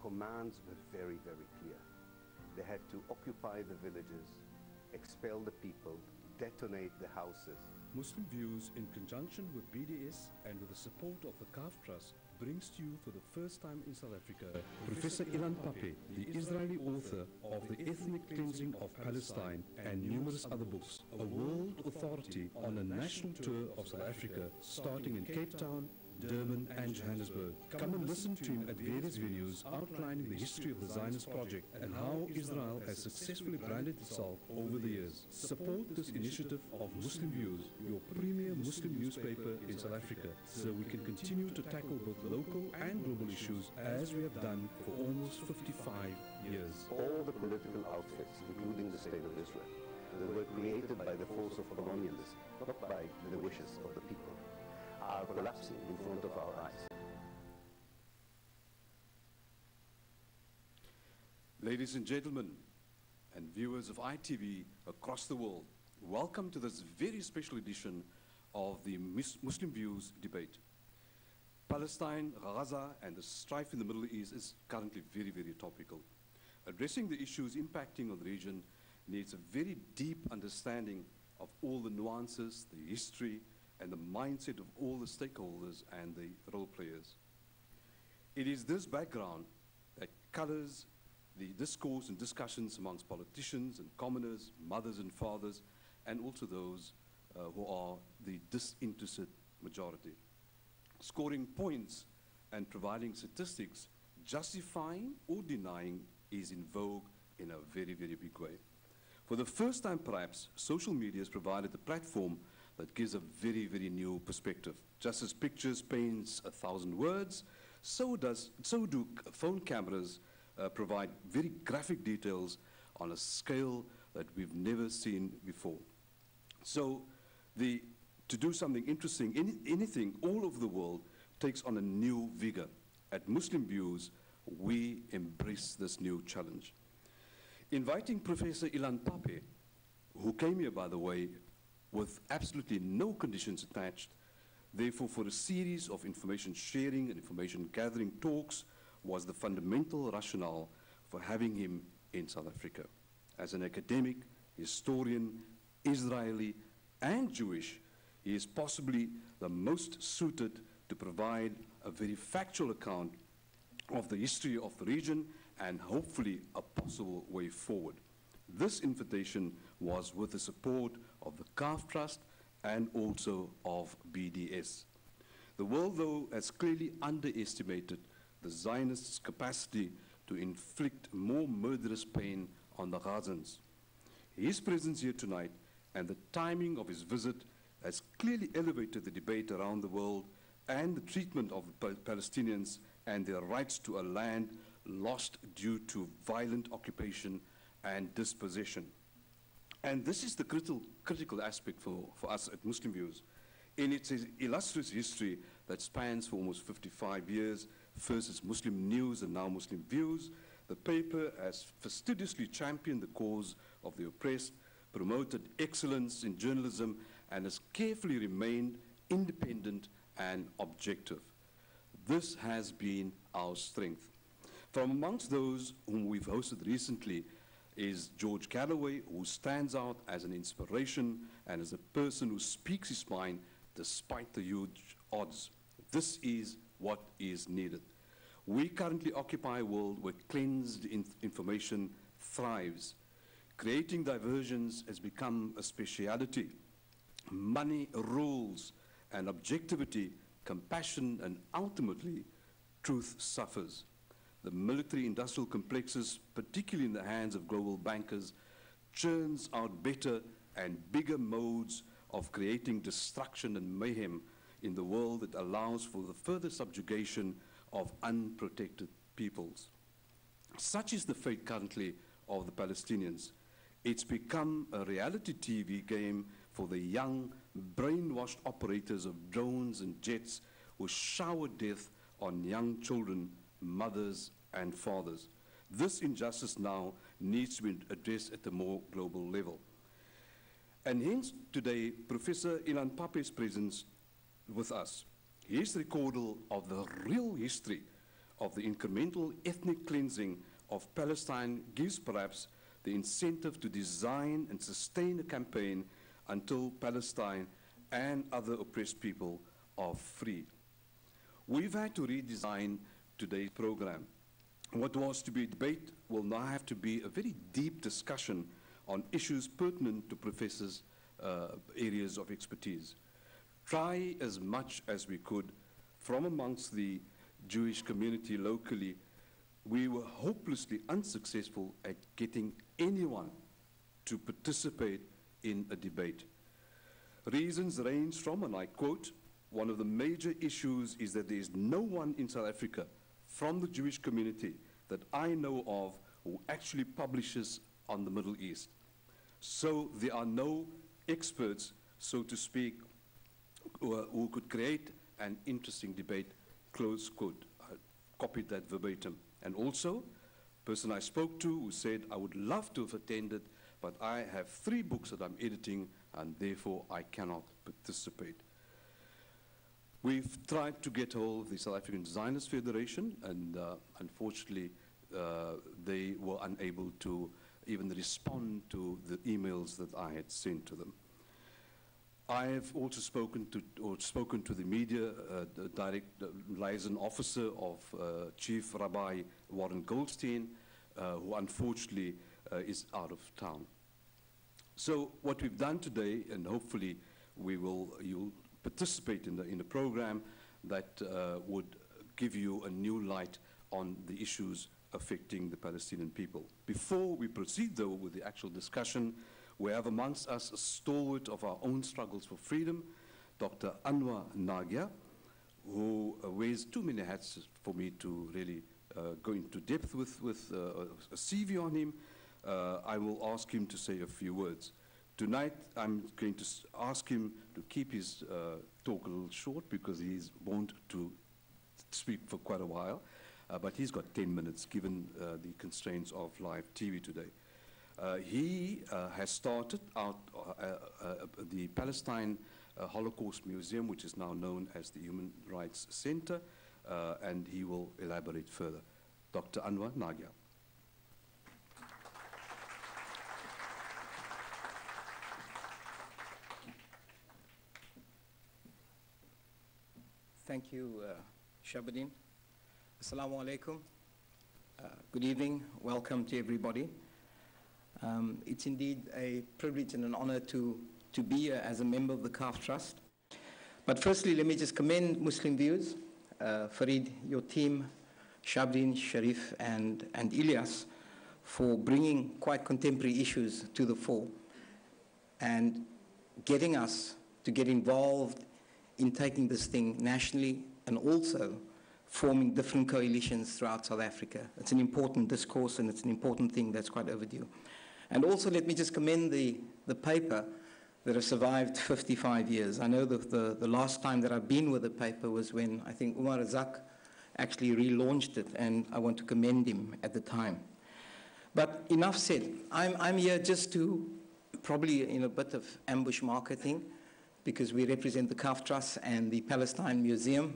commands were very, very clear. They had to occupy the villages, expel the people, detonate the houses. Muslim Views, in conjunction with BDS and with the support of the CAF Trust, brings to you for the first time in South Africa Professor Ilan Pappe, the Israeli author of The Ethnic Cleansing of Palestine and numerous other books, a world authority on a national tour of South Africa starting in Cape Town, Durban and Johannesburg. Come and listen to him at various venues outlining the history of the Zionist project and how Israel has successfully branded itself over the years. Support this initiative of Muslim Views, your premier Muslim newspaper in South Africa, so we can continue to tackle both local and global issues as we have done for almost 55 years. All the political outfits, including the State of Israel, that were created by the force of colonialism, not by the wishes of the people, are collapsing in front of our eyes. Ladies and gentlemen, and viewers of ITV across the world, welcome to this very special edition of the Muslim Views debate. Palestine, Gaza, and the strife in the Middle East is currently very, very topical. Addressing the issues impacting on the region needs a very deep understanding of all the nuances, the history, and the mindset of all the stakeholders and the role players. It is this background that colors the discourse and discussions amongst politicians and commoners, mothers and fathers, and also those who are the disinterested majority. Scoring points and providing statistics, justifying or denying is in vogue in a very, very big way. For the first time, perhaps, social media has provided a platform that gives a very, very new perspective. Just as pictures paints 1,000 words, so do phone cameras provide very graphic details on a scale that we've never seen before. So to do something interesting, anything all over the world takes on a new vigor. At Muslim Views, we embrace this new challenge. Inviting Professor Ilan Pappe, who came here, by the way, with absolutely no conditions attached, therefore for a series of information sharing and information gathering talks was the fundamental rationale for having him in South Africa. As an academic, historian, Israeli, and Jewish, he is possibly the most suited to provide a very factual account of the history of the region and hopefully a possible way forward. This invitation was with the support of the CAF Trust and also of BDS. The world, though, has clearly underestimated the Zionists' capacity to inflict more murderous pain on the Gazans. His presence here tonight and the timing of his visit has clearly elevated the debate around the world and the treatment of the Palestinians and their rights to a land lost due to violent occupation and dispossession. And this is the critical aspect for us at Muslim Views. In its illustrious history that spans for almost 55 years, first as Muslim News and now Muslim Views, the paper has fastidiously championed the cause of the oppressed, promoted excellence in journalism, and has carefully remained independent and objective. This has been our strength. From amongst those whom we've hosted recently is George Galloway, who stands out as an inspiration and as a person who speaks his mind despite the huge odds. This is what is needed. We currently occupy a world where cleansed information thrives. Creating diversions has become a speciality. Money rules, and objectivity, compassion, and ultimately truth suffers. The military-industrial complexes, particularly in the hands of global bankers, churns out better and bigger modes of creating destruction and mayhem in the world that allows for the further subjugation of unprotected peoples. Such is the fate currently of the Palestinians. It's become a reality TV game for the young, brainwashed operators of drones and jets who shower death on young children, mothers, and fathers. This injustice now needs to be addressed at a more global level. And hence, today, Professor Ilan Pappe's presence with us. His recordal of the real history of the incremental ethnic cleansing of Palestine gives perhaps the incentive to design and sustain a campaign until Palestine and other oppressed people are free. We've had to redesign today's program. What was to be a debate will now have to be a very deep discussion on issues pertinent to Professor's areas of expertise. Try as much as we could from amongst the Jewish community locally. We were hopelessly unsuccessful at getting anyone to participate in a debate. Reasons range from, and I quote, one of the major issues is that there is no one in South Africa from the Jewish community that I know of who actually publishes on the Middle East. So there are no experts, so to speak, who could create an interesting debate, close quote. I copied that verbatim. And also, a person I spoke to who said, I would love to have attended, but I have 3 books that I'm editing, and therefore I cannot participate. We've tried to get hold of the South African Designers Federation, and unfortunately, they were unable to even respond to the emails that I had sent to them. I have also spoken to the media, the direct liaison officer of Chief Rabbi Warren Goldstein, who unfortunately is out of town. So what we've done today, and hopefully you'll participate in the program that would give you a new light on the issues affecting the Palestinian people. Before we proceed, though, with the actual discussion, we have amongst us a stalwart of our own struggles for freedom, Dr. Anwar Nagia, who wears too many hats for me to really go into depth with a CV on him. I will ask him to say a few words. Tonight, I'm going to ask him to keep his talk a little short because he's wont to speak for quite a while. But he's got 10 minutes given the constraints of live TV today. He has started out the Palestine Holocaust Museum, which is now known as the Human Rights Center, and he will elaborate further. Dr. Anwar Nagia. Thank you, Shabadin. Assalamu alaikum. Good evening. Welcome to everybody. It's indeed a privilege and an honor to be here as a member of the CAF Trust. But firstly, let me just commend Muslim Views, Farid, your team, Shabdin, Sharif, and Ilyas for bringing quite contemporary issues to the fore and getting us to get involved in taking this thing nationally and also forming different coalitions throughout South Africa. It's an important discourse and it's an important thing that's quite overdue. And also let me just commend the paper that has survived 55 years. I know that the last time that I've been with the paper was when I think Umar Razak actually relaunched it, and I want to commend him at the time. But enough said. I'm here just to, probably in a bit of ambush marketing, because we represent the CAF Trust and the Palestine Museum,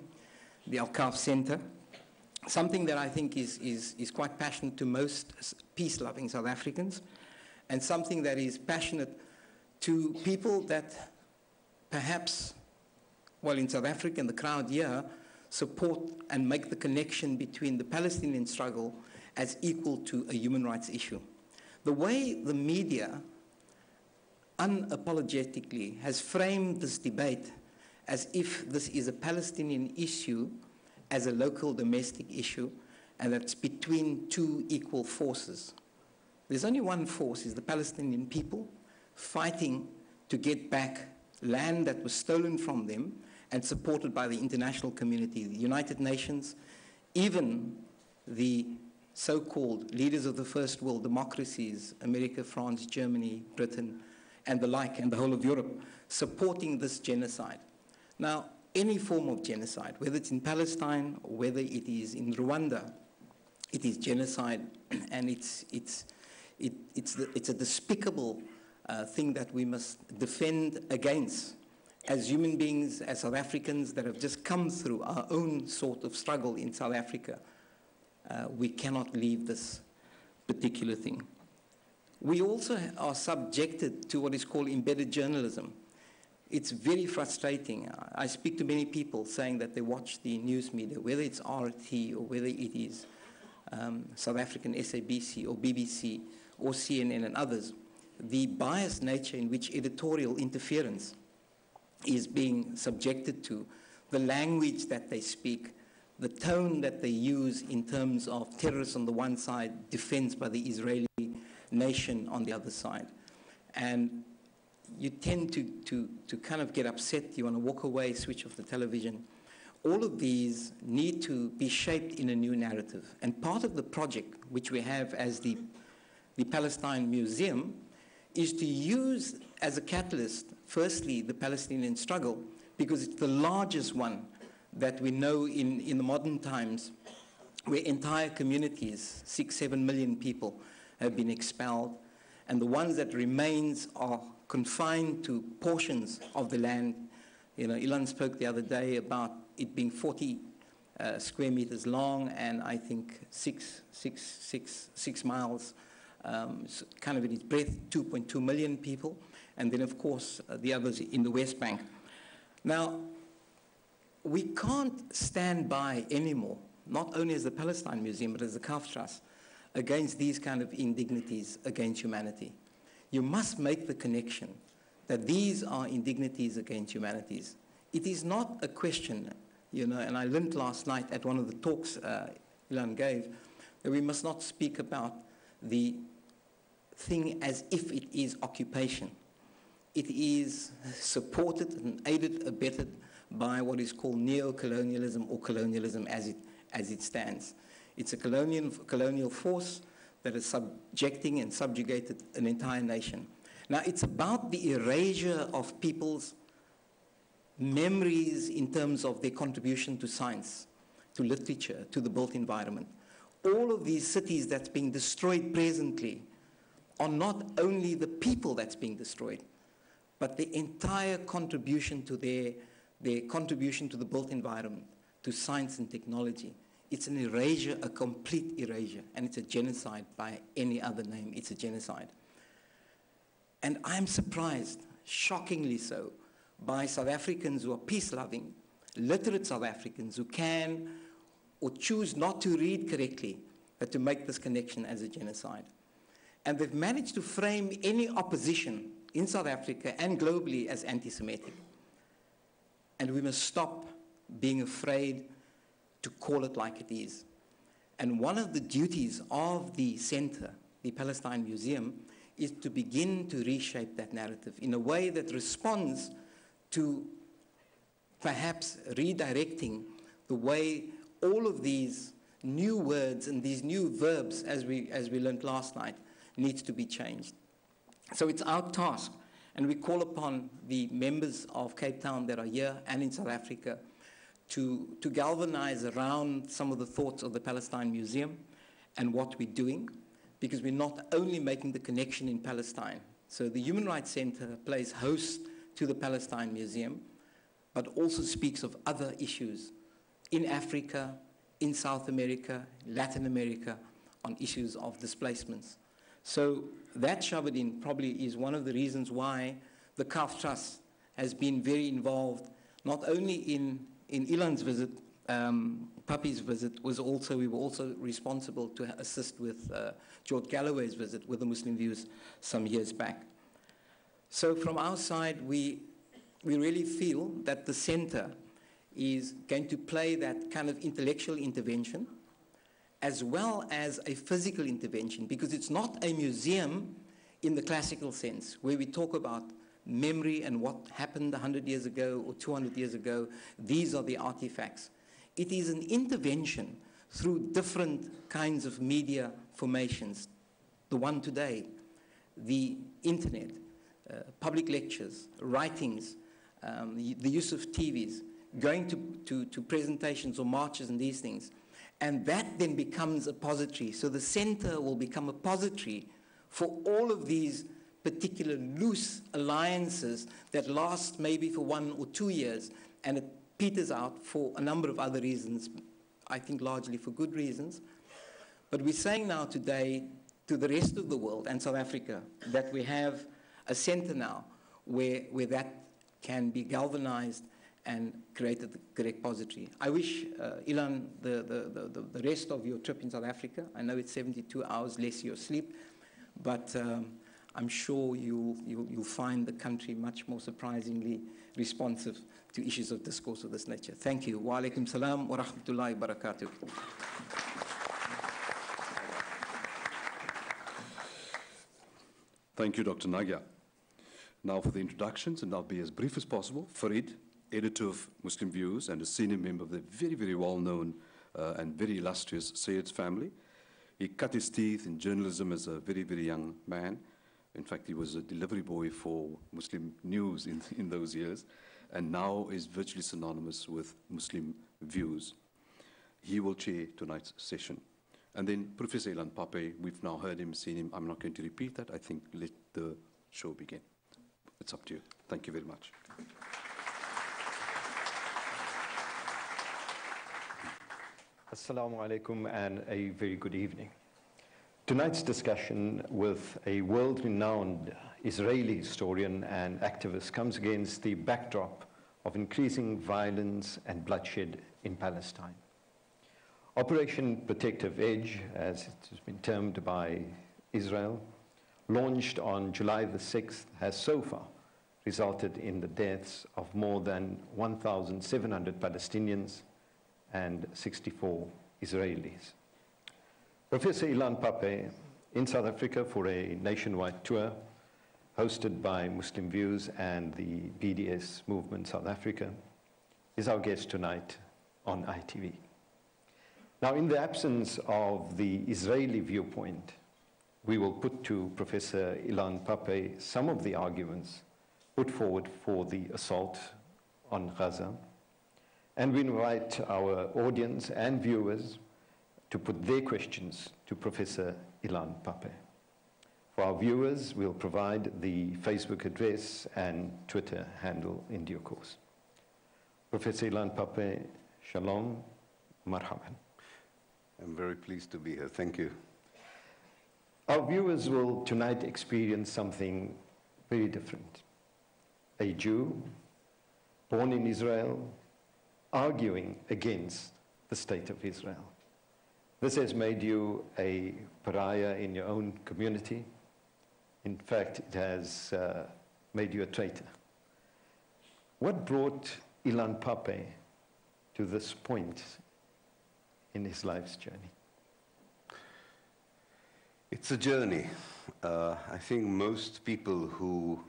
the Al-Kaf Center, something that I think is quite passionate to most peace-loving South Africans, and something that is passionate to people that perhaps, well, in South Africa and the crowd here, support and make the connection between the Palestinian struggle as equal to a human rights issue. The way the media unapologetically has framed this debate as if this is a Palestinian issue as a local domestic issue, and that's between 2 equal forces. There's only one force, is the Palestinian people fighting to get back land that was stolen from them and supported by the international community, the United Nations, even the so-called leaders of the first world democracies, America, France, Germany, Britain, and the like, and the whole of Europe, supporting this genocide. Now, any form of genocide, whether it's in Palestine or whether it is in Rwanda, it is genocide, and it's a despicable thing that we must defend against as human beings, as South Africans that have just come through our own sort of struggle in South Africa. we cannot leave this particular thing. We also are subjected to what is called embedded journalism. It's very frustrating. I speak to many people saying that they watch the news media, whether it's RT or whether it is South African SABC or BBC or CNN and others. The biased nature in which editorial interference is being subjected to, the language that they speak, the tone that they use in terms of terrorists on the one side, defense by the Israeli nation on the other side. And you tend to kind of get upset. You want to walk away, switch off the television. All of these need to be shaped in a new narrative. And part of the project, which we have as the Palestine Museum, is to use as a catalyst, firstly, the Palestinian struggle, because it's the largest one that we know in the modern times, where entire communities, 6-7 million people, have been expelled, and the ones that remains are confined to portions of the land. You know, Ilan spoke the other day about it being 40 square meters long, and I think 6 miles, kind of in its breadth, 2.2 million people, and then of course the others in the West Bank. Now, we can't stand by anymore, not only as the Palestine Museum, but as the Calf Trust, against these kind of indignities against humanity. You must make the connection that these are indignities against humanities. It is not a question, you know, and I learned last night at one of the talks Ilan gave, that we must not speak about the thing as if it is occupation. It is supported and aided, abetted by what is called neo-colonialism or colonialism as it stands. It's a colonial force that is subjecting and subjugated an entire nation. Now, it's about the erasure of people's memories in terms of their contribution to science, to literature, to the built environment. All of these cities that's being destroyed presently are not only the people that's being destroyed, but the entire contribution to their contribution to the built environment, to science and technology. It's an erasure, a complete erasure, and it's a genocide by any other name. It's a genocide. And I'm surprised, shockingly so, by South Africans who are peace-loving, literate South Africans who can or choose not to read correctly, but to make this connection as a genocide. And they've managed to frame any opposition in South Africa and globally as anti-Semitic. And we must stop being afraid to call it like it is. And one of the duties of the center, the Palestine Museum, is to begin to reshape that narrative in a way that responds to perhaps redirecting the way all of these new words and these new verbs, as we learned last night, needs to be changed. So it's our task, and we call upon the members of Cape Town that are here and in South Africa to galvanize around some of the thoughts of the Palestine Museum and what we're doing, because we're not only making the connection in Palestine. So the Human Rights Center plays host to the Palestine Museum, but also speaks of other issues in Africa, in South America, Latin America, on issues of displacements. So that, Shabadin, probably is one of the reasons why the Calf Trust has been very involved, not only in Ilan's visit, Pappe's visit, we were also responsible to assist with George Galloway's visit with the Muslim Views some years back. So from our side, we really feel that the center is going to play that kind of intellectual intervention as well as a physical intervention, because it's not a museum in the classical sense, where we talk about memory and what happened 100 years ago or 200 years ago. These are the artifacts. It is an intervention through different kinds of media formations. The one today, the internet, public lectures, writings, the use of TVs, going to presentations or marches and these things. And that then becomes a pository. So the center will become a pository for all of these particular loose alliances that last maybe for 1 or 2 years, and it peters out for a number of other reasons, I think largely for good reasons. But we're saying now today to the rest of the world and South Africa that we have a center now where that can be galvanized and created the correct pository. I wish, Ilan, the rest of your trip in South Africa, I know it's 72 hours less your sleep, but I'm sure you'll find the country much more surprisingly responsive to issues of discourse of this nature. Thank you. Wa alaikum salam wa rahmatullahi wa barakatuh. Thank you, Dr. Nagya. Now for the introductions, and I'll be as brief as possible. Farid, editor of Muslim Views and a senior member of the very, very well-known and very illustrious Sayed's family. He cut his teeth in journalism as a very, very young man. In fact, he was a delivery boy for Muslim News in those years, and now is virtually synonymous with Muslim Views. He will chair tonight's session. And then Professor Ilan Pappe, we've now heard him, seen him. I'm not going to repeat that. I think let the show begin. It's up to you. Thank you very much. Assalamu alaikum and a very good evening. Tonight's discussion with a world-renowned Israeli historian and activist comes against the backdrop of increasing violence and bloodshed in Palestine. Operation Protective Edge, as it has been termed by Israel, launched on July the 6th, has so far resulted in the deaths of more than 1,700 Palestinians and 64 Israelis. Professor Ilan Pappe, in South Africa for a nationwide tour hosted by Muslim Views and the BDS Movement South Africa, is our guest tonight on ITV. Now, in the absence of the Israeli viewpoint, we will put to Professor Ilan Pappe some of the arguments put forward for the assault on Gaza, and we invite our audience and viewers to put their questions to Professor Ilan Pappe. For our viewers, we'll provide the Facebook address and Twitter handle in due course. Professor Ilan Pappe, shalom, marhaban. I'm very pleased to be here. Thank you. Our viewers will tonight experience something very different. A Jew, born in Israel, arguing against the state of Israel. This has made you a pariah in your own community. In fact, it has made you a traitor. What brought Ilan Pappe to this point in his life's journey? It's a journey. I think most people who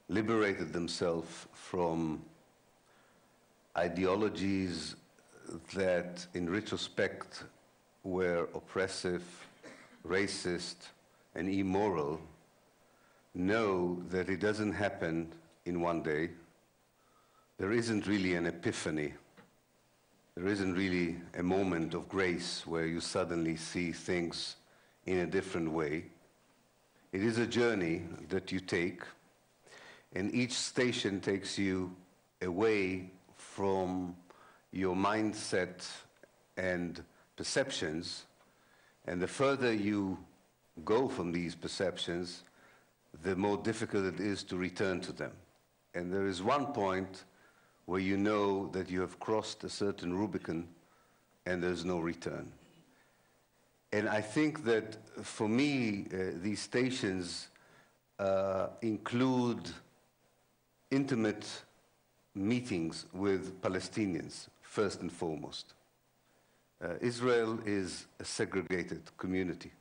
liberated themselves from ideologies that in retrospect were oppressive, racist, and immoral know that it doesn't happen in one day. There isn't really an epiphany. There isn't really a moment of grace where you suddenly see things in a different way. It is a journey that you take, and each station takes you away from your mindset and perceptions, and the further you go from these perceptions, the more difficult it is to return to them. And there is one point where you know that you have crossed a certain Rubicon and there's no return. And I think that for me, these stations include intimate meetings with Palestinians, first and foremost. Israel is a segregated community.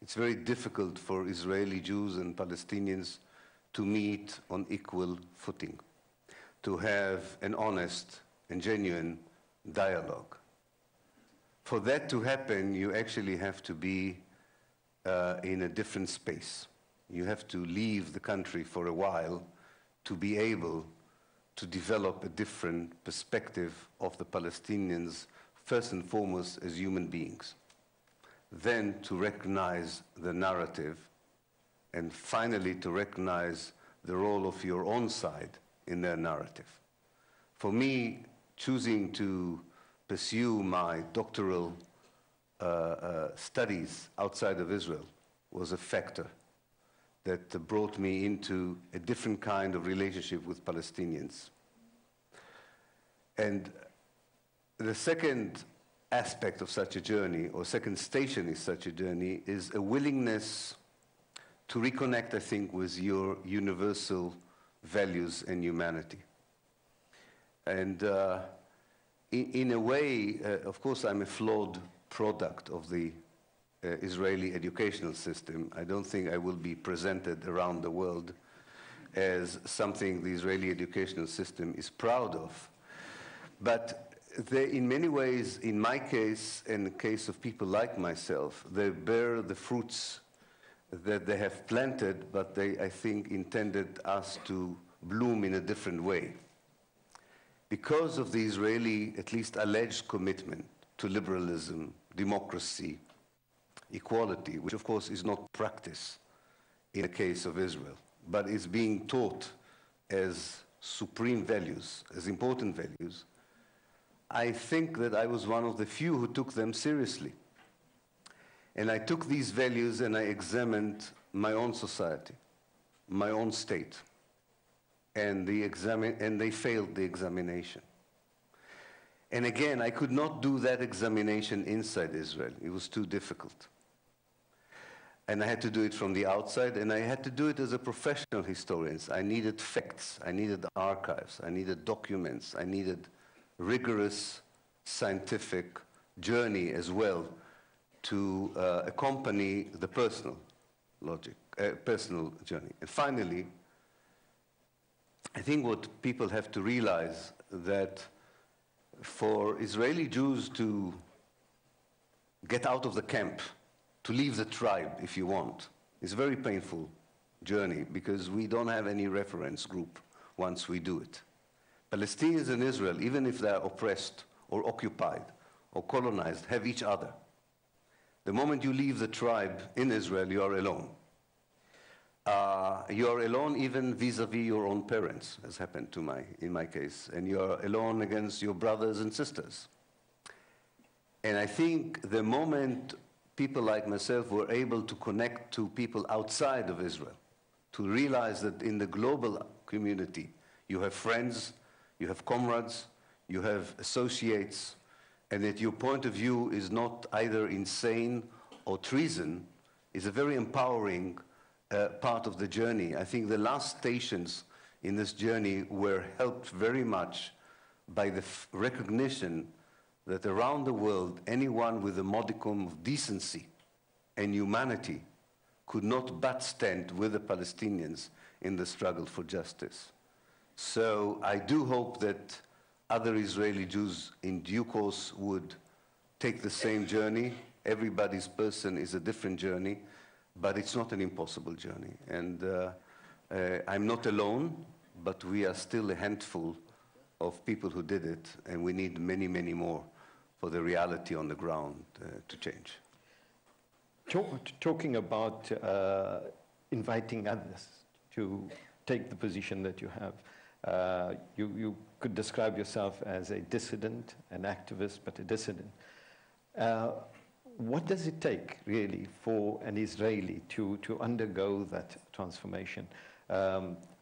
It's very difficult for Israeli Jews and Palestinians to meet on equal footing, to have an honest and genuine dialogue. For that to happen, you actually have to be in a different space. You have to leave the country for a while to be able to develop a different perspective of the Palestinians, first and foremost as human beings. Then to recognize the narrative, and finally to recognize the role of your own side in their narrative. For me, choosing to pursue my doctoral studies outside of Israel was a factor that brought me into a different kind of relationship with Palestinians. And the second aspect of such a journey, or second station in such a journey, is a willingness to reconnect, I think, with your universal values and humanity. And in a way, of course, I'm a flawed product of the Israeli educational system. I don't think I will be presented around the world as something the Israeli educational system is proud of. But in many ways, in my case, and the case of people like myself, they bear the fruits that they have planted, but they, I think, intended us to bloom in a different way. Because of the Israeli, at least alleged commitment to liberalism, democracy, equality, which of course is not practice in the case of Israel, but is being taught as supreme values, as important values, I think that I was one of the few who took them seriously. And I took these values and I examined my own society, my own state, and they failed the examination. And again, I could not do that examination inside Israel. It was too difficult. And I had to do it from the outside, and I had to do it as a professional historian. I needed facts, I needed archives, I needed documents, I needed rigorous scientific journey as well to accompany the personal journey. And finally, I think what people have to realize that for Israeli Jews to get out of the camp, to leave the tribe, if you want, is a very painful journey because we don't have any reference group once we do it. Palestinians and Israel, even if they are oppressed or occupied or colonized, have each other. The moment you leave the tribe in Israel, you are alone. You are alone even vis-a-vis your own parents, as happened in my case, and you are alone against your brothers and sisters. And I think the moment people like myself were able to connect to people outside of Israel, to realize that in the global community, you have friends, you have comrades, you have associates, and that your point of view is not either insane or treason, is a very empowering part of the journey. I think the last stations in this journey were helped very much by the recognition that around the world, anyone with a modicum of decency and humanity could not but stand with the Palestinians in the struggle for justice. So I do hope that other Israeli Jews in due course would take the same journey. Everybody's person is a different journey, but it's not an impossible journey. And I'm not alone, but we are still a handful of people who did it, and we need many, many more for the reality on the ground to change. Talking about inviting others to take the position that you have, you could describe yourself as a dissident, an activist, but a dissident. What does it take, really, for an Israeli to undergo that transformation?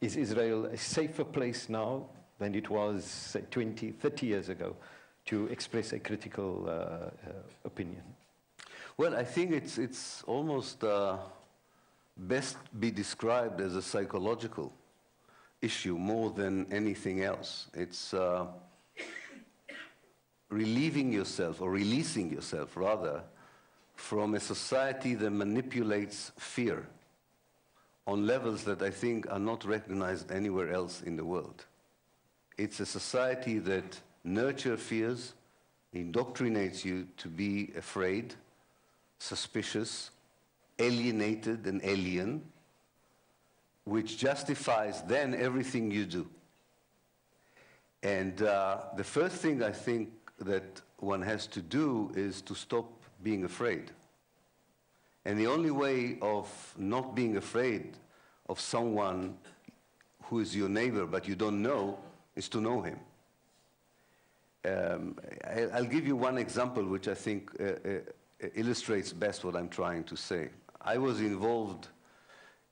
Is Israel a safer place now than it was, say, 20, 30 years ago to express a critical opinion? Well, I think it's almost best be described as a psychological issue more than anything else. It's relieving yourself, or releasing yourself, rather, from a society that manipulates fear on levels that I think are not recognized anywhere else in the world. It's a society that nurtures fears, indoctrinates you to be afraid, suspicious, alienated and alien, which justifies then everything you do. And the first thing I think that one has to do is to stop being afraid. And the only way of not being afraid of someone who is your neighbor but you don't know is to know him. I'll give you one example which I think illustrates best what I'm trying to say. I was involved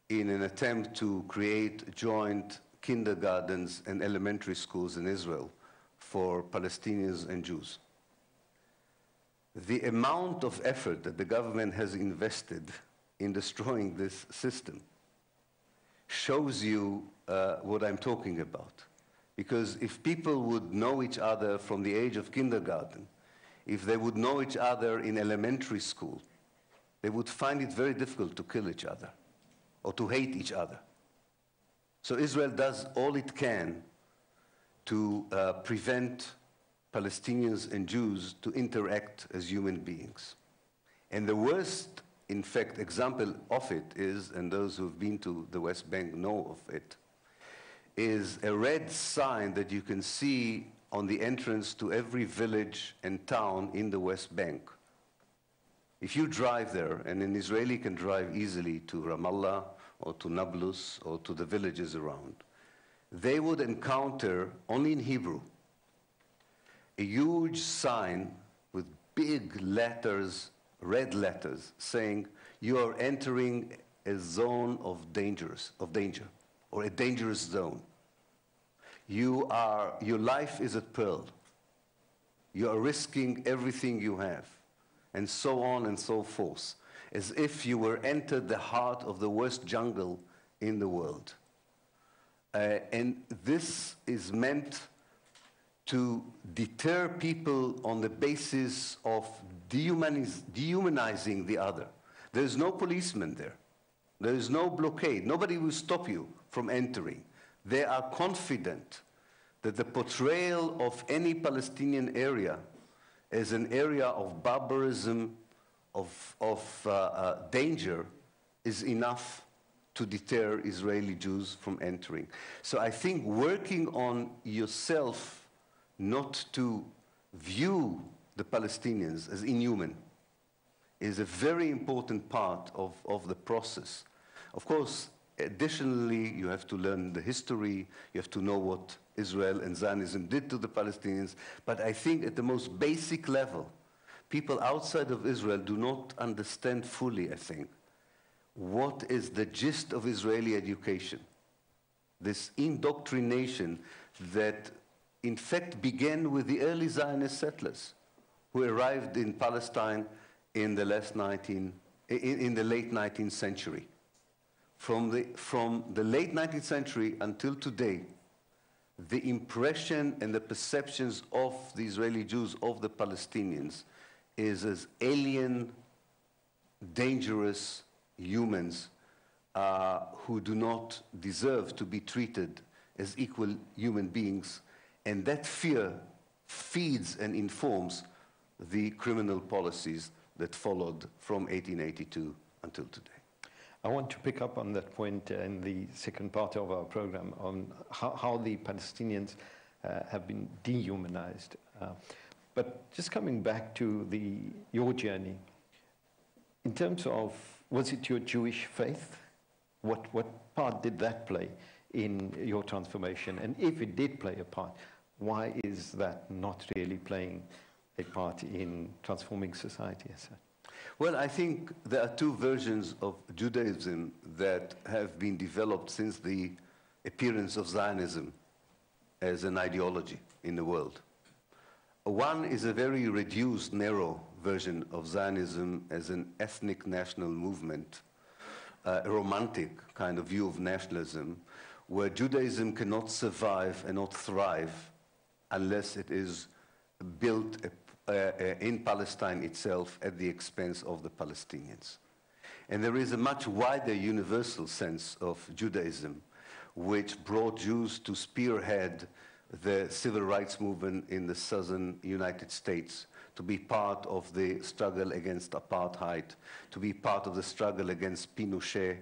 in an attempt to create joint kindergartens and elementary schools in Israel for Palestinians and Jews. The amount of effort that the government has invested in destroying this system shows you what I'm talking about. Because if people would know each other from the age of kindergarten, if they would know each other in elementary school, they would find it very difficult to kill each other or to hate each other. So Israel does all it can to prevent Palestinians and Jews to interact as human beings. And the worst, in fact, example of it is, and those who've been to the West Bank know of it, is a red sign that you can see on the entrance to every village and town in the West Bank. If you drive there, and an Israeli can drive easily to Ramallah or to Nablus or to the villages around, they would encounter, only in Hebrew, a huge sign with big letters, red letters, saying, you are entering a zone of danger, or a dangerous zone. Your life is at peril. You are risking everything you have, and so on and so forth, as if you were entered the heart of the worst jungle in the world. And this is meant to deter people on the basis of dehumanizing the other. There is no policeman there. There is no blockade. Nobody will stop you from entering. They are confident that the portrayal of any Palestinian area as an area of barbarism, of danger, is enough to deter Israeli Jews from entering. So I think working on yourself not to view the Palestinians as inhuman is a very important part of the process. Of course, additionally, you have to learn the history, you have to know what Israel and Zionism did to the Palestinians, but I think at the most basic level, people outside of Israel do not understand fully, I think, what is the gist of Israeli education. This indoctrination that in fact began with the early Zionist settlers who arrived in Palestine in the late 19th century. From the late 19th century until today, the impression and the perceptions of the Israeli Jews, of the Palestinians, is as alien, dangerous humans who do not deserve to be treated as equal human beings. And that fear feeds and informs the criminal policies that followed from 1882 until today. I want to pick up on that point in the second part of our program on how the Palestinians have been dehumanized. But just coming back to your journey, in terms of, was it your Jewish faith? What part did that play in your transformation? And if it did play a part, why is that not really playing a part in transforming society as such? Well, I think there are two versions of Judaism that have been developed since the appearance of Zionism as an ideology in the world. One is a very reduced, narrow version of Zionism as an ethnic national movement, a romantic kind of view of nationalism, where Judaism cannot survive and not thrive unless it is built in Palestine itself at the expense of the Palestinians. And there is a much wider universal sense of Judaism, which brought Jews to spearhead the civil rights movement in the southern United States, to be part of the struggle against apartheid, to be part of the struggle against Pinochet